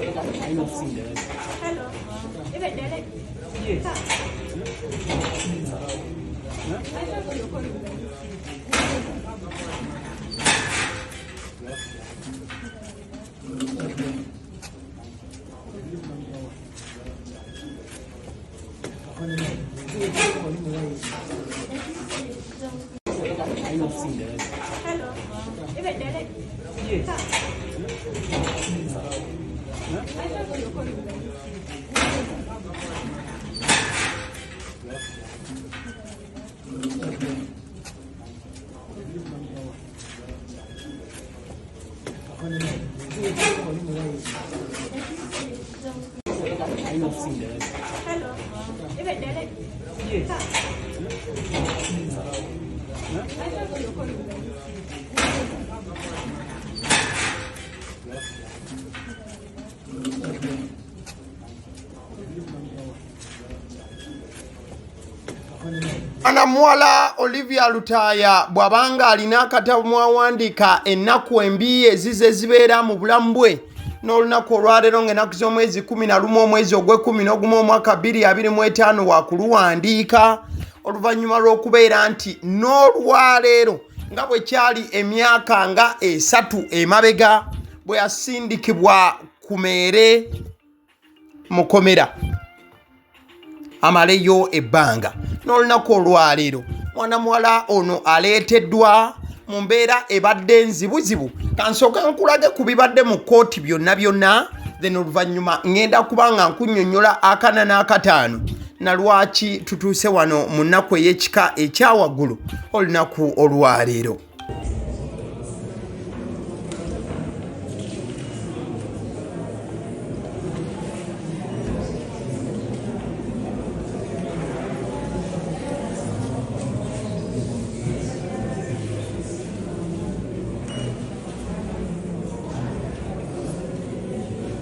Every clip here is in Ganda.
I've not seen it. Hello. Even Derek? Yes. I thought you were calling me. I've not seen it. Hello. Even Derek? Yes. I thought you were calling me. I've not seen it. Hello. Even Derek? Yes. I thought you were calling me. Ana muwala Olivia Lutaaya bw'abanga alina akatabo mwawandiika ennaku embi ezize zibeera mu bulamu bwe n'olunaku olwaleero ng'ennaku z'omwezi 11 omwezi ogw'E11 omwaka 2025 wakuluwandiika oluvannyuma lw'okubeera nti n'olwaleero nga bwe kyali emyaka nga 3 emabega bwe yasindikibwa ku meere mukomera amaleyo ebbanga n'olunaku olwaleero mwana muwala ono aleeteddwa mu mbeera ebadde nzibuzibu kansooke nkulage ku bibadde mu kkooti byonna then oluvannyuma ngenda kuba nga nkunnyonnyola akana n'akataano na lwaki tutuuse wano mu nnaku ey'ekika ekyawaggulu olunaku olwaleero.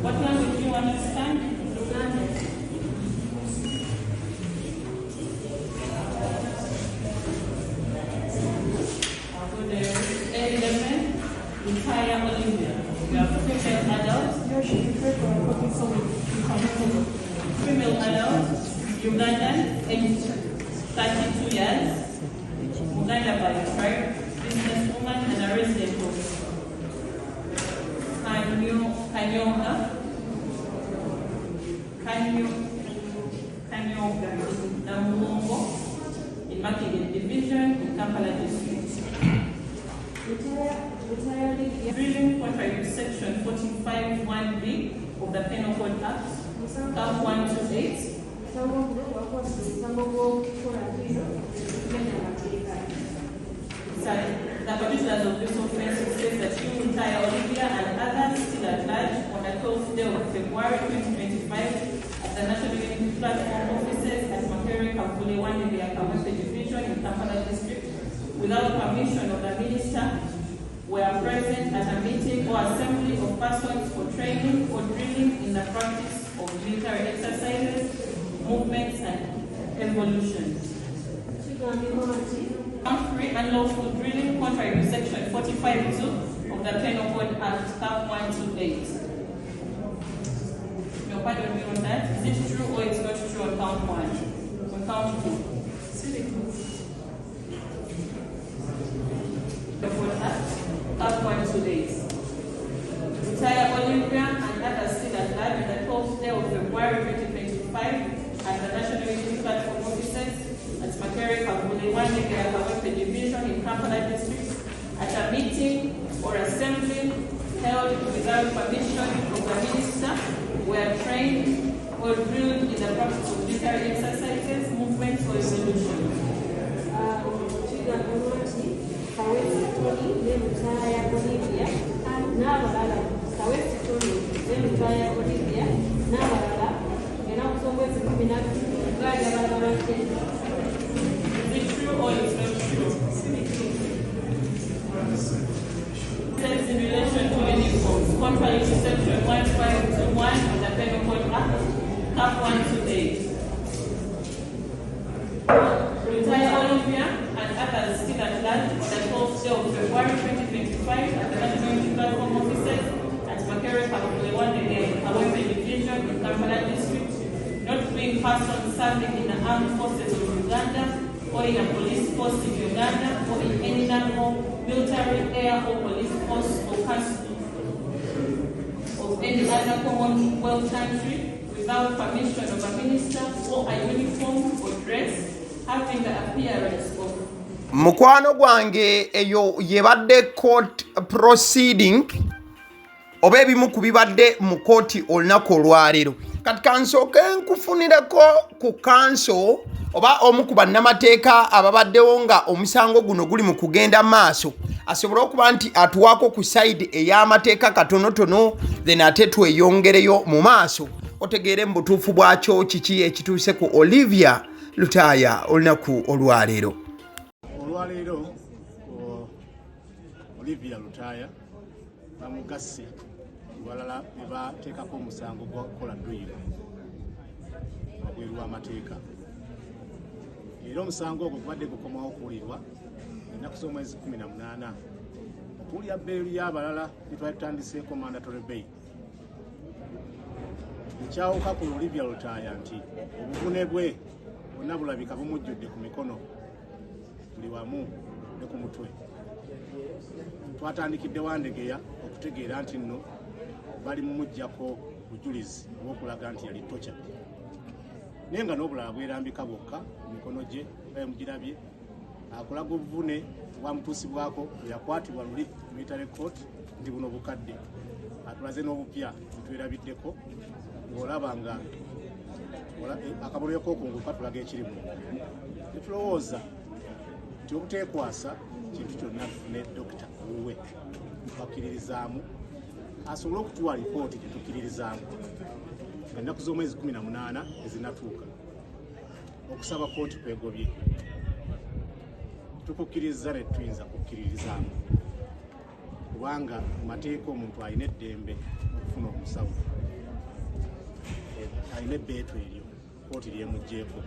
What language do you understand? For the element, Lutaaya Olivia. We are female adults. Female adults, Ugandan, age 32 years. Uganda by birth, businesswoman and a resident of Kanyoga in Makinde Division in Kampala District. Drilling contrary to Section 45(1)(b) of the Penal Code Act, Cap 128. The particulars of this offense says that you, Lutaaya Olivia, and others still at large on the 12th day of February 2025 at the National Unity Platform offices at Makere Kavule Wandebe Division in Kampala District, without permission of the minister, were present at a meeting or assembly of persons for training or drilling in the practice of military exercises, movements, and evolutions. Free unlawful drilling contrary to Section 45(2) of the Penal Code Act, Cap 128. Your pardon me on that. Is it true or it's not true on count 1? On count 2? The Code Act, Cap 128. Lutaaya Olivia and others still at large on the 12th day of February 2025 at the National Unity Platform offices at Makere Kavule Wandebe Division in Kampala District at a meeting or assembly held without permission of the minister, were trained or drilled in the practice of military exercises, movements, or evolution. Is it true or it's not true? Says in relation to uniforms, contrary to Section 1521 of the Penal Code Act, Cap 128. Lutaaya Olivia and others still at large on the 12th day of February 2025 at the National Unity Platform offices person serving in the armed forces of Uganda or in a police post in Uganda or in any naval, military, air or police post or custody of any other Commonwealth country without permission of a minister or a uniform or dress having the appearance of mukwano gwange eyo yebadde court proceeding oba ebimu ku bibadde mu kooti olunaku olwaleero kati kansooke nkufunireko ku kanso oba omu ku bannamateeka ababaddewo nga omusango guno guli mu kugenda maaso asobole okuba nti atuwaako ku sayidi ey'amateeka katonotono then ate tweyongereyo mu maaso otegeere mu butuufu bwakyo kiki ekituuse ku Olivia Lutaaya olunaku olwaleero. Olwaleero Olivia Lutaaya Bamugase balala bebateekako omusango gwa kukola dduyiro wabweru w'amateeka. Era omusango ogwo gubadde gukomawo okuwulirwa ennaku z'omwezi 18 okuwulira bbeeru y'abalala gyetwatandiseeko mandatory bail. Ekyawuka ku Olivia Lutaaya nti obuvune bwe bwonna bulabika bumujjudde ku mikono buli wamu ne ku mutwe. Twatandikidde wandegeya okutegeera nti nno bali mumuggyako bujulizi obw'okulaga nti yali tocha naye nga n'obulala bwerambika bwokka mu mikono gye mugirabye akulaga obuvune bwamutuusibwako yakwatibwa luli military court nti buno bukadde atulaze n'obupya butwerabiddeko ng'olaba nga akabonero k'okunguka tulaga ekirimu. Tetulowooza nti obuteekwasa kintu kyonna tufune dokita wuwe tukakkiririzaamu asobole okutuwa lipooti gyetukkiririzaamu ennaku z'omwezi 18 ezinatuuka okusaba kooti kwegobye tukukkiriza ne tuyinza kukkiririzaamu kubanga mu mateeka omuntu alina eddembe okufuna omusawo alina ebbeetu eryo kooti lyemugjeeko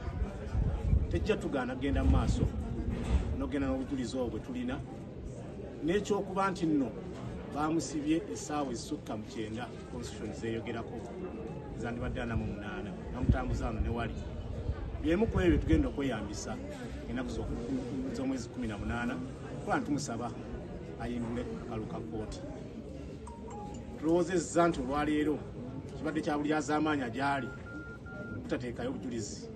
tejja tugaana genda mu maaso nogenda n'obujulizi obwo bwe tulina n'ekyokuba nti nno bamusibye essaawa ezisukka mu 9 constitution zeeyogerako zandibadde 48 bamutambuza wano ne wali byemu ku ebyo tugenda okweyambisa ennaku z'omwezi 18 kuba ntumusaba ayimbule akaluka kooti. Tulowoozezza nti olwaleero kibadde kya buli az'amaanyi agyali tutateekayo obujulizi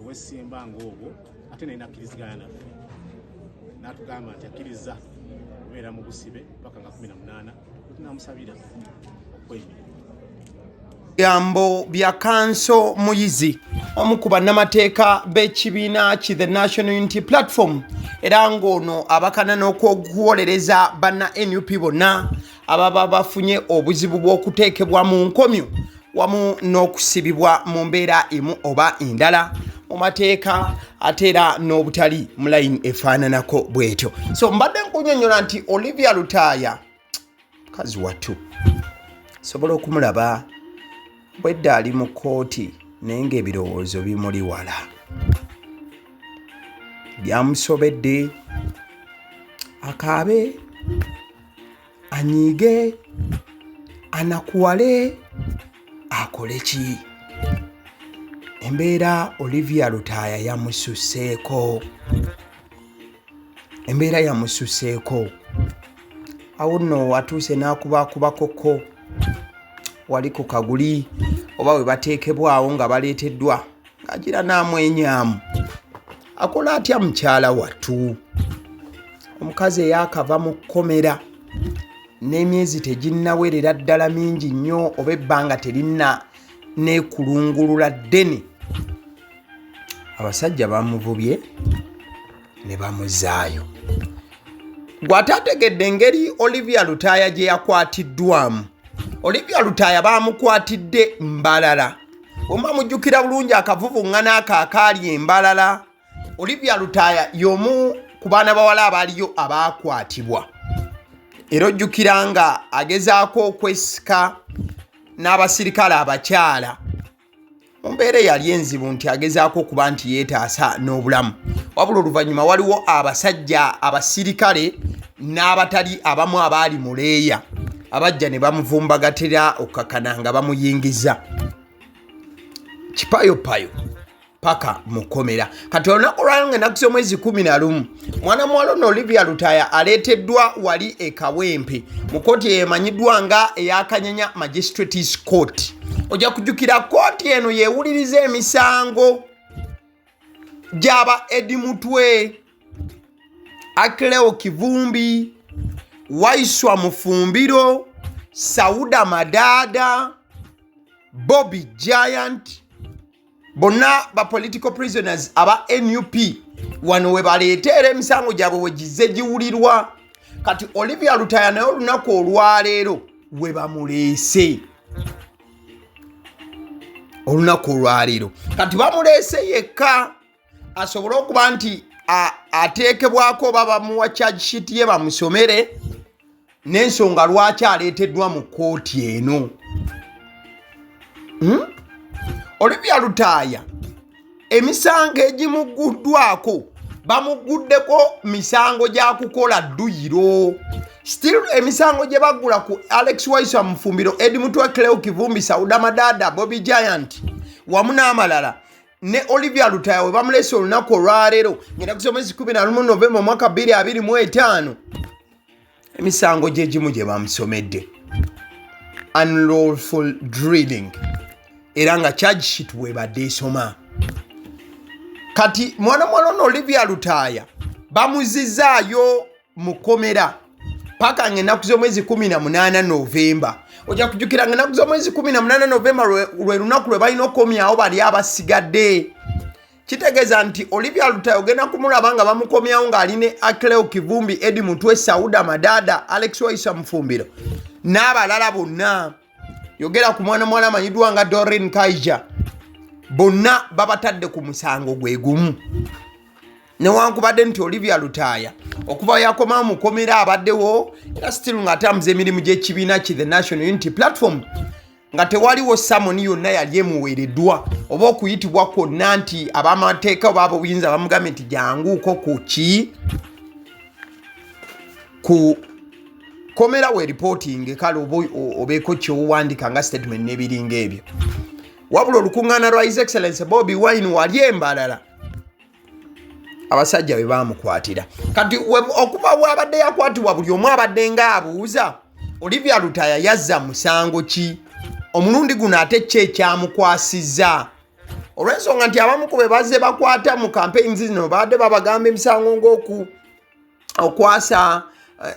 obw'essimba ng'obwo ate naye nakkiriziganya naffe n'atugamba nti akkiriza kubeera mu busibe paka nga 18 tunamusabira okwemera. Bigambo bya kanso Muyizi omu ku bannamateeka b'ekibiina ki The National Unity Platform era ng'ono abakana n'okwolereza banna NUP bonna ababa bafunye obuzibu bw'okuteekebwa mu nkomyo wamu n'okusibibwa mu mbeera emu oba endala mu mateeka ate era n'obutali mu layini efaananako bwetyo. So mbadde nkunyonnyola nti Olivia Lutaaya mukazi wattu sobola okumulaba bwedda ali mu kooti naye ng'ebirowoozo bimuli wala byamusobedde akaabe anyiige anakuwale akole ki. Embeera Olivia Lutaaya yamususeeko awo nno atuuse n'akubakubakoko wali ku kaguli oba we bateekebwawo nga baleeteddwa ng'agira n'amwenyaamu. Akola atya mukyala wattu? Omukazi eyakava mu kkomera n'emyezi teginnawerera ddala mingi nnyo oba ebbanga terinna neekulungulula ddene, abasajja bamuvubye ne bamuzaayo. Gw'ataategedde engeri Olivia Lutaaya gye yakwatiddwamu. Olivia Lutaaya baamukwatidde Mbalala. Omba mujjukira bulungi akavuvuŋŋana ako akaali Embalala. Olivia Lutaaya y'omu ku baana bawala abaaliyo abaakwatibwa. Era ojjukira nga agezaako okwesika n'abasirikale abakyala. Mu mbeera yali enzibu nti agezaako okuba nti yeetaasa n'obulamu. Wabula oluvannyuma waliwo abasajja abasirikale n'abatali abamu abaali mu leeya abajja ne bamuvumbagatira okukakana nga bamuyingiza. payo paka mukomera kati olunaku lwaliro ng'ennaku z'omwezi 11 mwana muwala ono Olivia Lutaaya aleeteddwa wali e Kawempe mu kooti eyemanyiddwa nga eyakanyanya Magistrates Court. Ojja kujjukira kooti eno yeewuliriza emisango gy'aba Edi Mutwe, Akileo Kivumbi, Waiswa Mufumbiro, Sauda Madada, Bobby Giant, bonna ba political prisoners aba NUP wano we baleetera emisango gyabwe we gizze giwulirwa. Kati Olivia Lutaaya naye olunaku olwaleero we bamuleese. Olunaku olwaleero kati bamuleese yekka asobole okuba nti ateekebwako oba bamuwa charge sheet ye bamusomere n'ensonga lwaki aleeteddwa mu kooti eno. Olivia Lutaaya emisango egimugguddwako bamuguddeko misango gya kukola dduyiro. Still emisango gye baggula ku Alex Waiswa Mufumbiro, Edi Mutwe, Cleo Kivumbi, Sauda Madada, Bobby Giant wamu n'amalala ne Olivia Lutaaya we bamuleese olunaku olwaleero ng'ennaku z'omwezi 11 Novemba omwaka 2025 emisango gye gimu gye bamusomedde unlawful drilling era nga charge sheet webadde esoma. Kati mwana ono Olivia Lutaaya bamuzizaayo mu kkomera paka ng'ennaku z'omwezi 18 Novemba. Ojja kujjukira ng'ennaku z'omwezi 18 Novemba lwe lunaku lwe balina okukomyawo bali abasigadde. Kitegeeza nti Olivia Lutaaya ogenda kumulaba nga bamukomyawo ng'ali ne Akileo Kivumbi, Edi Mutwe, Sauda Madada, Alex Waiswa Mufumbiro n'abalala bonna. Yogera ku mwana muwala amanyiddwa nga Doreen Kaija. Bonna babatadde ku musango gwe gumu. Newankubadde nti Olivia Lutaaya okuva yakomawo mu kkomera abaddewo era still ng'atambuza emirimu gy'ekibiina ki the National Unity Platform nga tewaliwo samoni yonna yali emuweereddwa oba okuyitibwa kwonna nti ab'amateeka oba ab'obuyinza bamugambye nti janguuko ku komera we reporting kale obeeko kyowandika nga statement n'ebiringa ebyo. Wabula olukuŋŋaana lwa His Excellency Bobby Wine wali embalala abasajja be baamukwatira. Kati okuva bw'abadde yakwatibwa buli omu abadde ng'abuuza Olivia Lutaaya yazza musango ki? Omulundi guno ate ki ekyamukwasizza? Olw'ensonga nti abamu ku be bazze bakwata mu campaigns zino baadde babagamba emisango ng'oku okwasa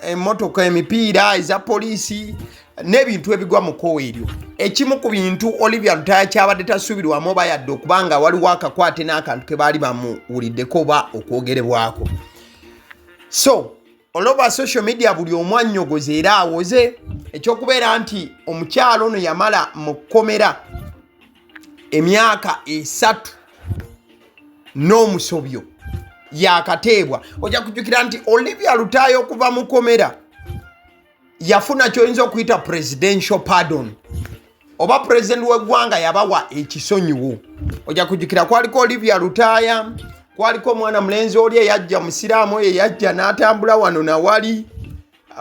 emmotoka, emipiira eza poliisi n'ebintu ebigwa mu kkowa eryo. Ekimu ku bintu Olivia Lutaaya kyabadde tasuubirwamu oba yadde okubanga waliwo akakwate n'akantu ke baali bamuwuliddeko oba okwogerebwako. So olwoba social media buli omu annyogoza era awoze ekyokubeera nti omukyalo ono yamala mu kkomera emyaka 3 n'omusobyo yakateebwa. Ojja kujjukira nti Olivia Lutaaya okuva mu kkomera yafuna kyoyinza okuyita presidential pardon oba president w'eggwanga yabawa ekisonyiwo. Ojja kujjukira kwaliko Olivia Lutaaya, kwaliko omwana mulenzi oli eyajja musiraamu oyo eyajja n'atambula wano nawali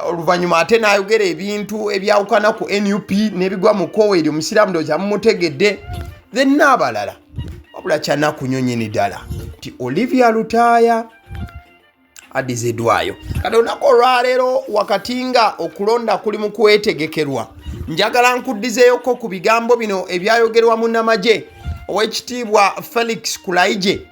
oluvannyuma ate n'ayogera ebintu ebyawukana ku NUP n'ebigwa mu kkowa eryo omusiraamu ndowooza mumutegedde then n'abalala. Wabula kyanakunyonyini ddala nti Olivia Lutaaya adiziddwayo. Kati olunaku olwaleero wakati nga okulonda kuli mu kwetegekerwa njagala nkuddizeeyoko ku bigambo bino ebyayogerwa munnamagye ow'ekitiibwa Felix Kulayigye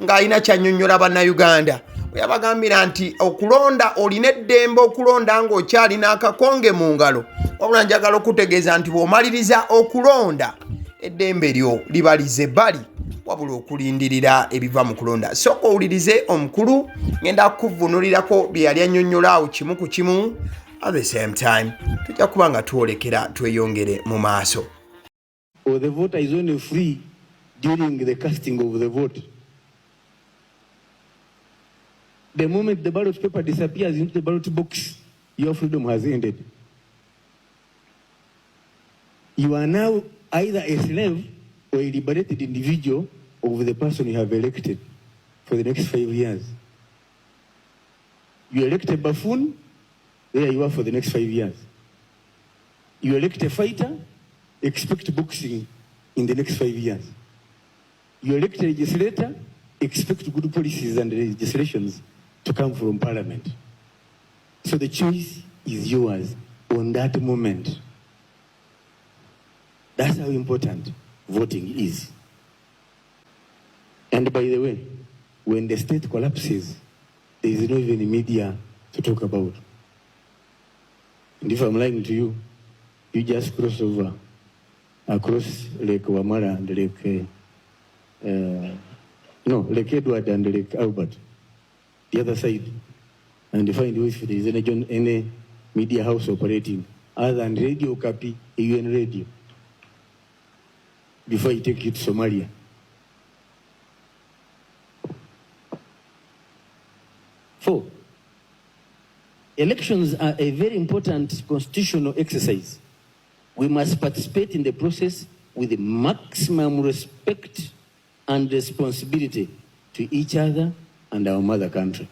ng'alina ky'annyonnyola bannayuganda. Yabagambira nti okulonda olina eddembe okulonda ng'okyalina akakonge mu ngalo, wabula njagala okutegeeza nti bw'omaliriza okulonda eddembe lyo libalize ebbali wabula okulindirira ebiva mu kulonda. Sooka owulirize omukulu ngenda kukuvunulirako bye yali annyonnyola awo kimu ku kimu. At the same time tujja kuba nga twolekera tweyongere mu maaso. The voter is only free during the casting of the vote. The moment the ballot paper disappears into the ballot box, your freedom has ended. You are now either a slave or a liberated individual of the person you have elected for the next 5 years. You elect a buffoon, there you are for the next 5 years. You elect a fighter, expect boxing in the next 5 years. your elected legislator expect good policies and legislations to come from Parliament. So the choice is yours on that moment. That's how important voting is. And by the way, when the state collapses, there is no even media to talk about. And if I'm lying to you, you just cross over across Lake Wamara and Lake Edward and Lake Albert, the other side, and find if there is any media house operating other than Radio Kapi, UN Radio, before you take it to Somalia. Four, elections are a very important constitutional exercise. We must participate in the process with maximum respect and responsibility to each other and our mother country.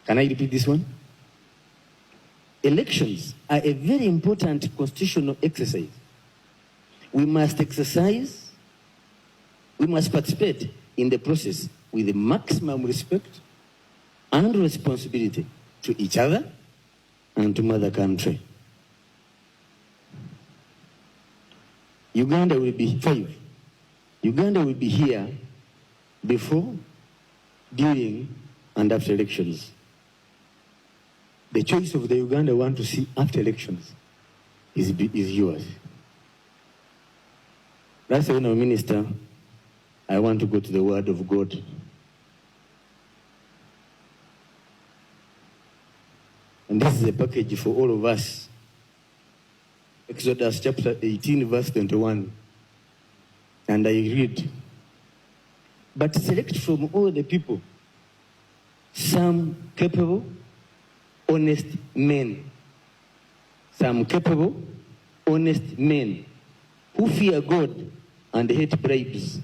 Can I repeat this one? Elections are a very important constitutional exercise. We must participate in the process with maximum respect and responsibility to each other and to mother country. Uganda will be here before, during, and after elections. The choice of the Uganda want to see after elections is yours. That's when our minister, I want to go to the word of God. And this is a package for all of us. Exodus chapter 18, verse 21. And I read, but select from all the people some capable, honest men. Some capable, honest men who fear God and hate bribes.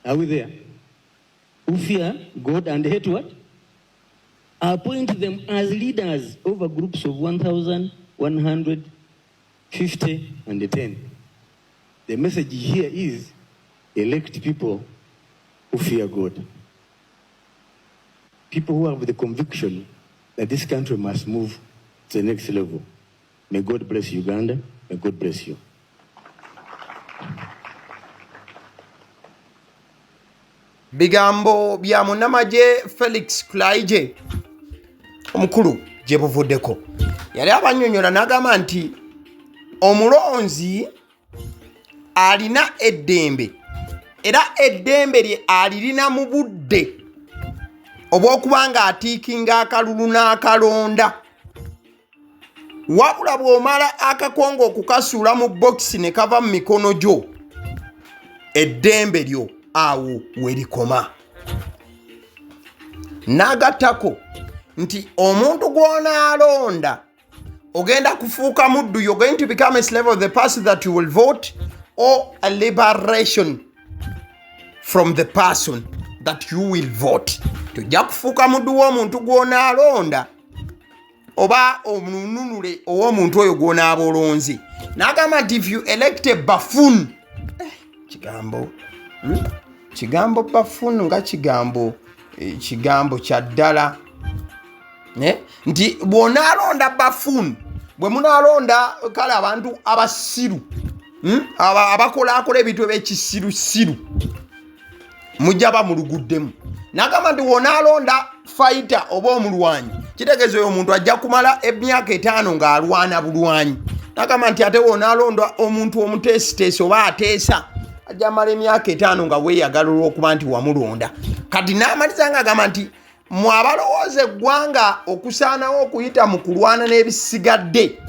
Are we there? Who fear God and hate what? Appoint them as leaders over groups of 1,150 and 10. The message here is elect people who fear God. People who have the conviction that this country must move to the next level. May God bless Uganda. May God bless you. Bigambo bya munnamagye Felix Kulayigye omukulu gye buvuddeko yali abannyonnyola n'agamba nti omulonzi alina eddembe era eddembe lye alirina mu budde obw'okuba ng'atiikinga akalulu n'akalonda wabula bw'omala akakongo okukasuula mu bokisi ne kava mu mikono gyo eddembe lyo awo werikoma. N'agattako nti omuntu gw'onaalonda ogenda kufuuka muddu, you're going to become a slave of the person that you will vote, or a liberation from the person that you will vote. Tojja kufuuka muddu w'omuntu gw'onaalonda oba omununule ow'omuntu oyo gw'onaaba olonze. N'agamba nti if you elect a buffoon, kigambo buffoon nga kigambo kya ddala, nti bw'onaalonda buffoon, bwe munaalonda kale abantu abasiru, abakolaakola ebintu eby'ekisirusiru, mujja bamuluguddemu. N'agamba nti bw'onaalonda fighter oba omulwanyi, kitegeeza oyo omuntu ajja kumala emyaka 5 ng'alwana bulwanyi. N'agamba nti ate bw'onaalonda omuntu omuteesiteesi oba ateesa, ajja mala emyaka 5 nga weeyagala olw'okuba nti wamulonda. Kati n'amaliza ng'agamba nti mwe abalowooza eggwanga okusaanawo okuyita mu kulwana n'ebisigadde.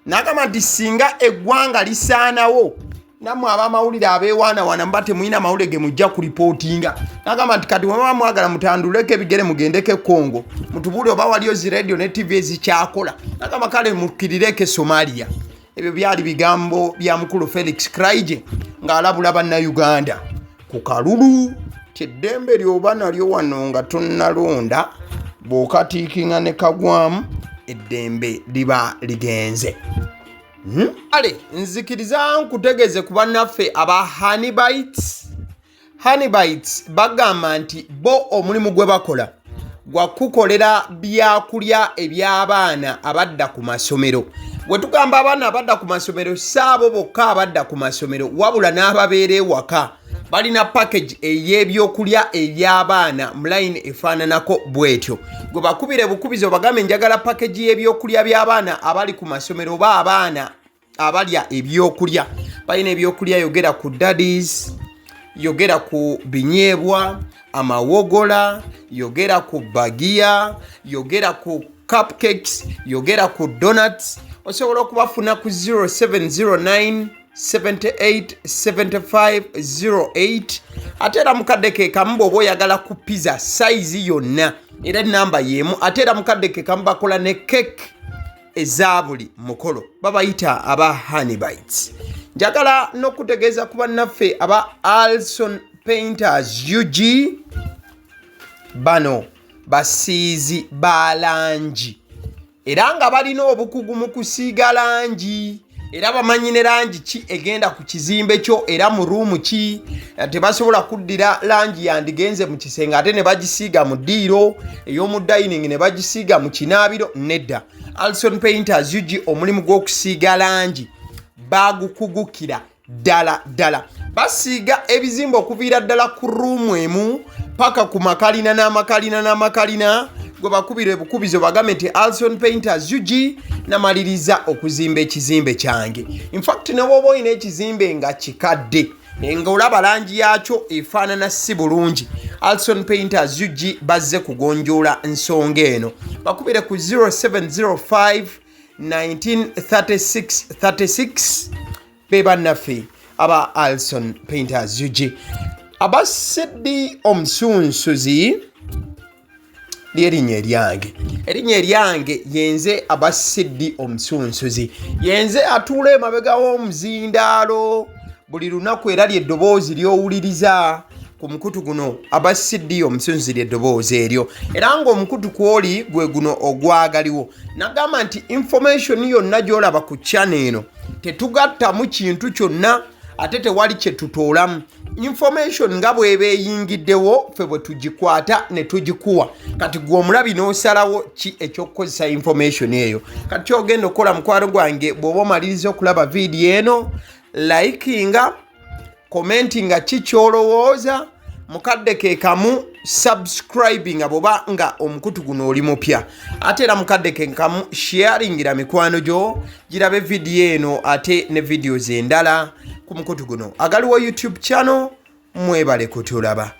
N'agamba nti singa eggwanga lisaanawo, nammwe ab'amawulire abeewaanawaana muba temulina mawulire ge mujja kuripootinga. N'agamba nti kati bwe mwagala mutanduleko ebigere mugendeko e Congo, mutubuulire oba waliyo zi radio ne TV ezikyakola. N'agamba kale mukkirireko e Somalia. Ebyo byali bigambo bya mukulu Felix Kulayigye ng'alabula bannayuganda ku kalulu eddembe lyoba nalyo wano nga tonnalonda bw'okatiikinga ne kagwamu eddembe liba ligenze. ale nzikiriza nkutegeze ku bannaffe aba Honeybites bagamba nti bo omulimu gwe bakola gwa kukolera byakulya eby'abaana abadda ku masomero. Bwe tugamba abaana abadda ku masomero saabo bokka abadda ku masomero wabula n'ababeera ewaka balina package ey'ebyokulya eby'abaana mu line efaananako bw'etyo. Gwe bakubire bukubizo bagambe njagala package y'ebyokulya by'abaana abali ku masomero oba abaana abalya ebyokulya. Balina ebyokulya yogera ku daddies, yogera ku binyeebwa, amawogola, yogera ku bagiya, yogera ku cupcakes, yogera ku donuts. Osobola okubafuna ku 0709 78 75 08 ate era mukadde ke kamu bw'oba oyagala ku pizza size yonna era namba y'emu ate era mukadde ke kamu bakola ne cake eza buli mukolo babayita aba Honeybites. Njagala n'okutegeeza ku bannaffe aba Alson Painters UG bano basiizi ba langi era nga balina obukugu mu kusiiga langi era bamanyi ne langi ki egenda ku kizimbe kyo era mu ruumu ki. Tebasobola kuddira langi yandigenze mu kisenge ate ne bagisiiga mu ddiiro ey'omu dining ne bagisiiga mu kinaabiro nedda. Alson Painters UG omulimu gw'okusiiga langi bagukugukira ddala. Basiiga ebizimbe okuviira ddala ku ruumu emu paka ku makalina n'amakalina gwe bakubira ebukubizo bagambe nti Alson Painters UG namaliriza okuzimba ekizimbe kyange. In fact ne bw'oba olina ekizimbe nga kikadde nga olaba langi yaakyo efaanana si bulungi, Alson Painters UG bazze kugonjoola nsonga eno. Bakubire ku 0705 1936 be bannaffe aba Alson Painters UG. Aba Sidi Omusunsuzi ly'erinnya eryange yenze aba Sidi Omusunsuzi. Yenze atuula emabega w'omuzindaalo buli lunaku era ly'eddoboozi ly'owuliriza ku mukutu guno aba Sidi Omusunsuzi ly'eddoboozi eryo era ng'omukutu kw'oli gwe guno ogwagaliwo. Nagamba nti information yonna gy'olaba ku channel eno tetugattamu kintu kyonna ate tewali kye tutoolamu. Information nga bw'eba eyingiddewo ffe bwe tugikwata ne tugikuwa. Kati gwe omulabi n'osalawo ki eky'okukozesa information eyo. Kati ky'ogenda okukola mukwano gwange bw'oba omaliriza okulaba vidiyo eno, likinga, commentinga ki ky'olowooza, mukadde ke kamu subscribinga bw'oba nga omukutu guno oli mupya. Ate era mukadde ke kamu sharingira mikwano gyo girabe vidiyo eno ate ne videos endala ku mukutu guno. Agaliwo YouTube channel mwebale kutulaba.